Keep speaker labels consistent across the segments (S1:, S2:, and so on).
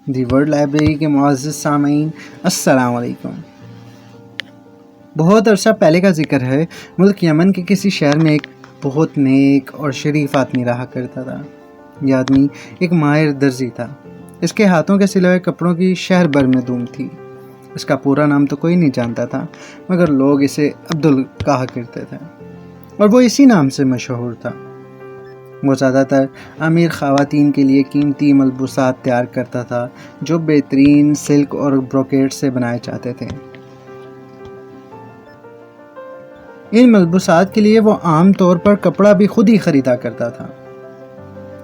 S1: دی world library کے معزز سامعین، السلام علیکم۔ بہت عرصہ پہلے کا ذکر ہے، ملک یمن کے کسی شہر میں ایک بہت نیک اور شریف آدمی رہا کرتا تھا۔ یہ آدمی ایک ماہر درزی تھا۔ اس کے ہاتھوں کے سلے ہوئے کپڑوں کی شہر بھر میں دھوم تھی۔ اس کا پورا نام تو کوئی نہیں جانتا تھا، مگر لوگ اسے عبدل کہا کرتے تھے، اور وہ اسی نام سے مشہور تھا۔ وہ زیادہ تر امیر خواتین کے لیے قیمتی ملبوسات تیار کرتا تھا، جو بہترین سلک اور بروکیٹ سے بنائے جاتے تھے۔ ان ملبوسات کے لیے وہ عام طور پر کپڑا بھی خود ہی خریدا کرتا تھا۔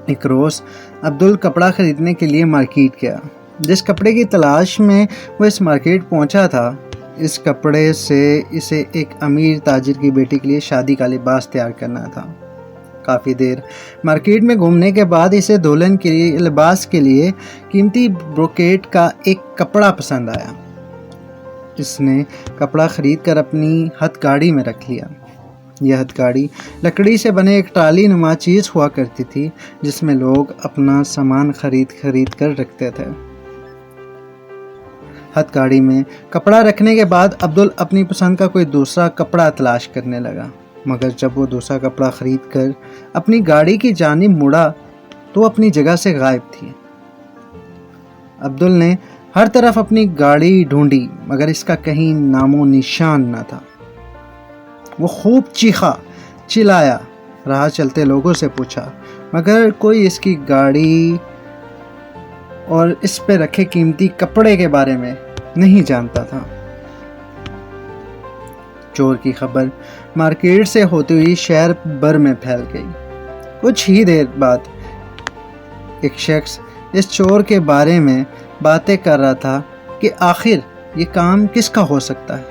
S1: ایک روز عبدل کپڑا خریدنے کے لیے مارکیٹ گیا۔ جس کپڑے کی تلاش میں وہ اس مارکیٹ پہنچا تھا، اس کپڑے سے اسے ایک امیر تاجر کی بیٹی کے لیے شادی کا لباس تیار کرنا تھا۔ کافی دیر مارکیٹ میں گھومنے کے بعد اسے دلہن کے لیے لباس کے لیے قیمتی بروکیٹ کا ایک کپڑا پسند آیا۔ اس نے کپڑا خرید کر اپنی ہتھ گاڑی میں رکھ لیا۔ یہ ہتھ گاڑی لکڑی سے بنے ایک ٹرالی نما چیز ہوا کرتی تھی، جس میں لوگ اپنا سامان خرید کر رکھتے تھے۔ ہتھ گاڑی میں کپڑا رکھنے کے بعد عبدل اپنی پسند کا کوئی دوسرا کپڑا تلاش کرنے لگا، مگر جب وہ دوسرا کپڑا خرید کر اپنی گاڑی کی جانب مڑا تو اپنی جگہ سے غائب تھی۔ عبدل نے ہر طرف اپنی گاڑی ڈھونڈی، مگر اس کا کہیں نام و نشان نہ تھا۔ وہ خوب چیخا، چلایا، راہ چلتے لوگوں سے پوچھا، مگر کوئی اس کی گاڑی اور اس پہ رکھے قیمتی کپڑے کے بارے میں نہیں جانتا تھا۔ چور کی خبر مارکیٹ سے ہوتی ہوئی شہر بھر میں پھیل گئی۔ کچھ ہی دیر بعد ایک شخص اس چور کے بارے میں باتیں کر رہا تھا کہ آخر یہ کام کس کا ہو سکتا ہے۔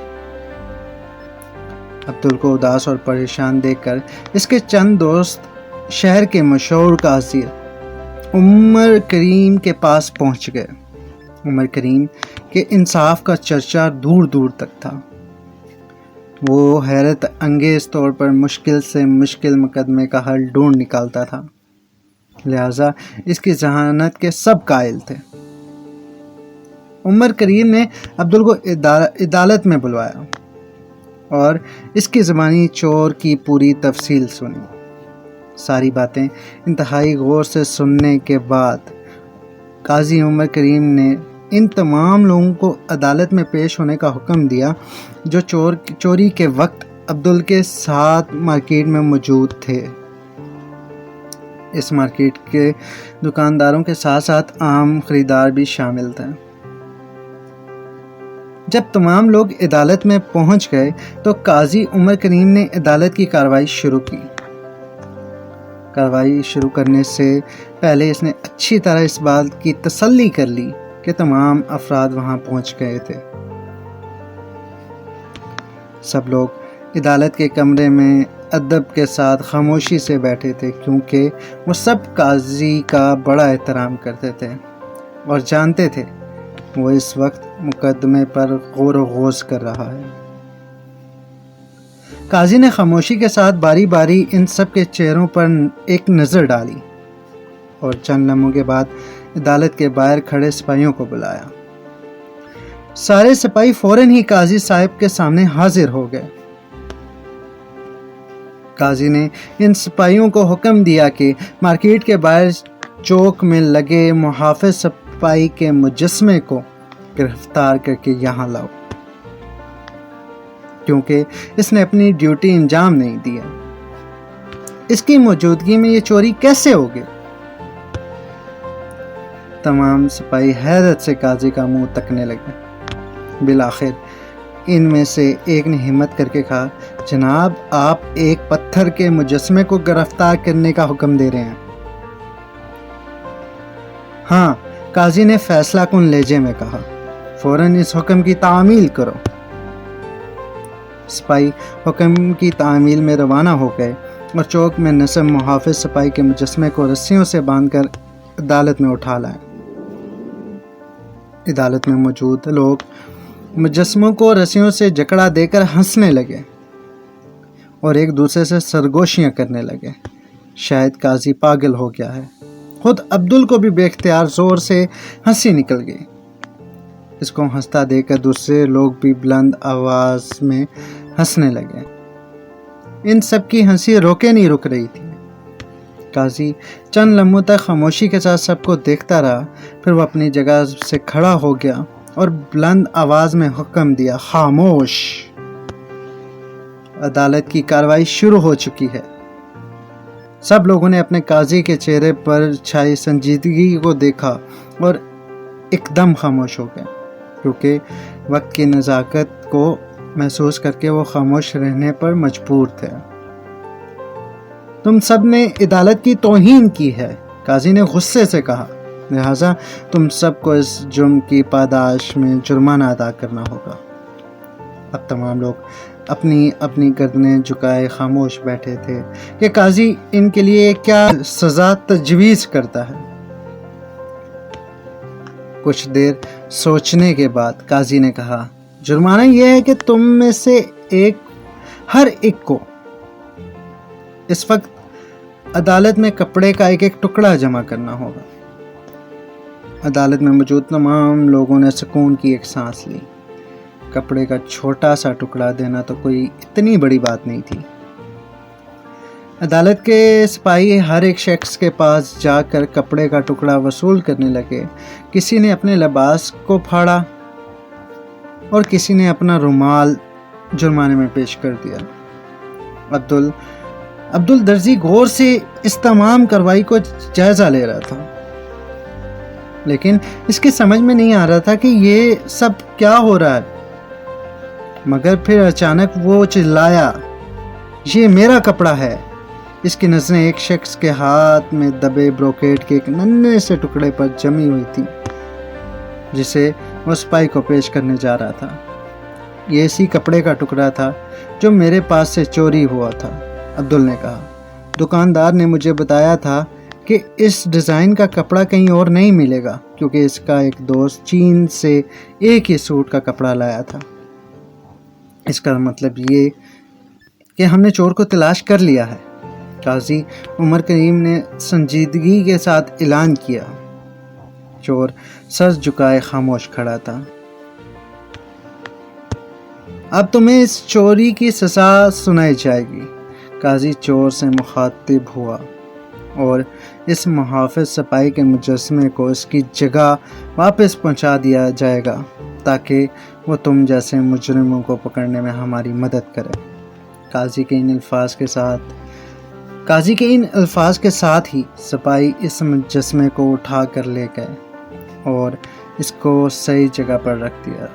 S1: عبدل کو اداس اور پریشان دیکھ کر اس کے چند دوست شہر کے مشہور قاضی عمر کریم کے پاس پہنچ گئے۔ عمر کریم کے انصاف کا چرچا دور دور تک تھا۔ وہ حیرت انگیز طور پر مشکل سے مشکل مقدمے کا حل ڈھونڈ نکالتا تھا، لہذا اس کی ذہانت کے سب قائل تھے۔ عمر کریم نے عبدل کو عدالت میں بلوایا اور اس کی زبانی چور کی پوری تفصیل سنی۔ ساری باتیں انتہائی غور سے سننے کے بعد قاضی عمر کریم نے ان تمام لوگوں کو عدالت میں پیش ہونے کا حکم دیا جو چوری کے وقت عبدل کے ساتھ مارکیٹ میں موجود تھے۔ اس مارکیٹ کے دکانداروں کے ساتھ ساتھ عام خریدار بھی شامل تھے۔ جب تمام لوگ عدالت میں پہنچ گئے تو قاضی عمر کریم نے عدالت کی کارروائی شروع کی۔ کارروائی شروع کرنے سے پہلے اس نے اچھی طرح اس بات کی تسلی کر لی کہ تمام افراد وہاں پہنچ گئے تھے۔ سب لوگ عدالت کے کمرے میں ادب کے ساتھ خاموشی سے بیٹھے تھے، کیونکہ وہ سب قاضی کا بڑا احترام کرتے تھے اور جانتے تھے وہ اس وقت مقدمے پر غور و خوض کر رہا ہے۔ قاضی نے خاموشی کے ساتھ باری باری ان سب کے چہروں پر ایک نظر ڈالی اور چند لمحوں کے بعد عدالت کے باہر کھڑے سپاہیوں کو بلایا۔ سارے سپاہی فوراً ہی قاضی صاحب کے سامنے حاضر ہو گئے۔ قاضی نے ان سپاہیوں کو حکم دیا کہ مارکیٹ کے باہر چوک میں لگے محافظ سپاہی کے مجسمے کو گرفتار کر کے یہاں لاؤ، کیونکہ اس نے اپنی ڈیوٹی انجام نہیں دیا۔ اس کی موجودگی میں یہ چوری کیسے ہوگی؟ تمام سپاہی حیرت سے قاضی کا منہ تکنے لگے۔ بالآخر ان میں سے ایک نے ہمت کر کے کہا، جناب، آپ ایک پتھر کے مجسمے کو گرفتار کرنے کا حکم دے رہے ہیں؟ ہاں، قاضی نے فیصلہ کن لہجے میں کہا، فوراً اس حکم کی تعمیل کرو۔ سپاہی حکم کی تعمیل میں روانہ ہو گئے اور چوک میں نصب محافظ سپاہی کے مجسمے کو رسیوں سے باندھ کر عدالت میں اٹھا لائے۔ عدالت میں موجود لوگ مجسموں کو رسیوں سے جکڑا دے کر ہنسنے لگے اور ایک دوسرے سے سرگوشیاں کرنے لگے۔ شاید قاضی پاگل ہو گیا ہے، خود عبدل کو بھی بے اختیار زور سے ہنسی نکل گئی۔ اس کو ہنستا دیکھ کر دوسرے لوگ بھی بلند آواز میں ہنسنے لگے۔ ان سب کی ہنسی روکے نہیں رک رہی تھی۔ قاضی چند لمحوں تک خاموشی کے ساتھ سب کو دیکھتا رہا، پھر وہ اپنی جگہ سے کھڑا ہو گیا اور بلند آواز میں حکم دیا، خاموش! عدالت کی کارروائی شروع ہو چکی ہے۔ سب لوگوں نے اپنے قاضی کے چہرے پر چھائی سنجیدگی کو دیکھا اور ایک دم خاموش ہو گئے، کیونکہ وقت کی نزاکت کو محسوس کر کے وہ خاموش رہنے پر مجبور تھے۔ تم سب نے عدالت کی توہین کی ہے، قاضی نے غصے سے کہا، لہٰذا تم سب کو اس جرم کی پاداش میں جرمانہ ادا کرنا ہوگا۔ اب تمام لوگ اپنی اپنی گردنیں جھکائے خاموش بیٹھے تھے کہ قاضی ان کے لیے کیا سزا تجویز کرتا ہے۔ کچھ دیر سوچنے کے بعد قاضی نے کہا، جرمانہ یہ ہے کہ تم میں سے ہر ایک کو اس وقت عدالت میں کپڑے کا ایک ٹکڑا جمع کرنا ہوگا۔ عدالت میں موجود تمام لوگوں نے سکون کی ایک سانس لی۔ کپڑے کا چھوٹا سا ٹکڑا دینا تو کوئی اتنی بڑی بات نہیں تھی۔ عدالت کے سپاہی ہر ایک شخص کے پاس جا کر کپڑے کا ٹکڑا وصول کرنے لگے۔ کسی نے اپنے لباس کو پھاڑا اور کسی نے اپنا رومال جرمانے میں پیش کر دیا۔ عبدل درزی غور سے اس تمام کارروائی کو جائزہ لے رہا تھا، لیکن اس کی سمجھ میں نہیں آ رہا تھا کہ یہ سب کیا ہو رہا ہے۔ مگر پھر اچانک وہ چلایا، یہ میرا کپڑا ہے۔ اس کی نظریں ایک شخص کے ہاتھ میں دبے بروکیٹ کے ایک ننھے سے ٹکڑے پر جمی ہوئی تھی، جسے وہ سپاہی کو پیش کرنے جا رہا تھا۔ یہ اسی کپڑے کا ٹکڑا تھا جو میرے پاس سے چوری ہوا تھا، عبدل نے کہا۔ دکاندار نے مجھے بتایا تھا کہ اس ڈیزائن کا کپڑا کہیں اور نہیں ملے گا، کیونکہ اس کا ایک دوست چین سے ایک ہی سوٹ کا کپڑا لایا تھا۔ اس کا مطلب یہ کہ ہم نے چور کو تلاش کر لیا ہے، قاضی عمر کریم نے سنجیدگی کے ساتھ اعلان کیا۔ چور سر جھکائے خاموش کھڑا تھا۔ اب تمہیں اس چوری کی سزا سنائی جائے گی۔ قاضی چور سے مخاطب ہوا، اور اس محافظ سپاہی کے مجسمے کو اس کی جگہ واپس پہنچا دیا جائے گا تاکہ وہ تم جیسے مجرموں کو پکڑنے میں ہماری مدد کرے۔ قاضی کے ان الفاظ کے ساتھ ہی سپاہی اس مجسمے کو اٹھا کر لے گئے اور اس کو صحیح جگہ پر رکھ دیا۔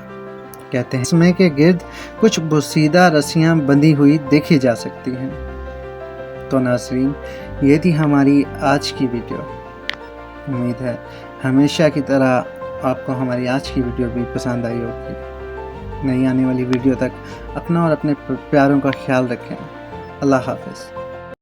S1: کہتے ہیں مجسمے کے گرد کچھ بوسیدہ رسیاں بندھی ہوئی دیکھی جا سکتی ہیں۔ تو ناظرین، یہ تھی ہماری آج کی ویڈیو۔ امید ہے ہمیشہ کی طرح آپ کو ہماری آج کی ویڈیو بھی پسند آئی ہوگی۔ نئی آنے والی ویڈیو تک اپنا اور اپنے پیاروں کا خیال رکھیں۔ اللہ حافظ۔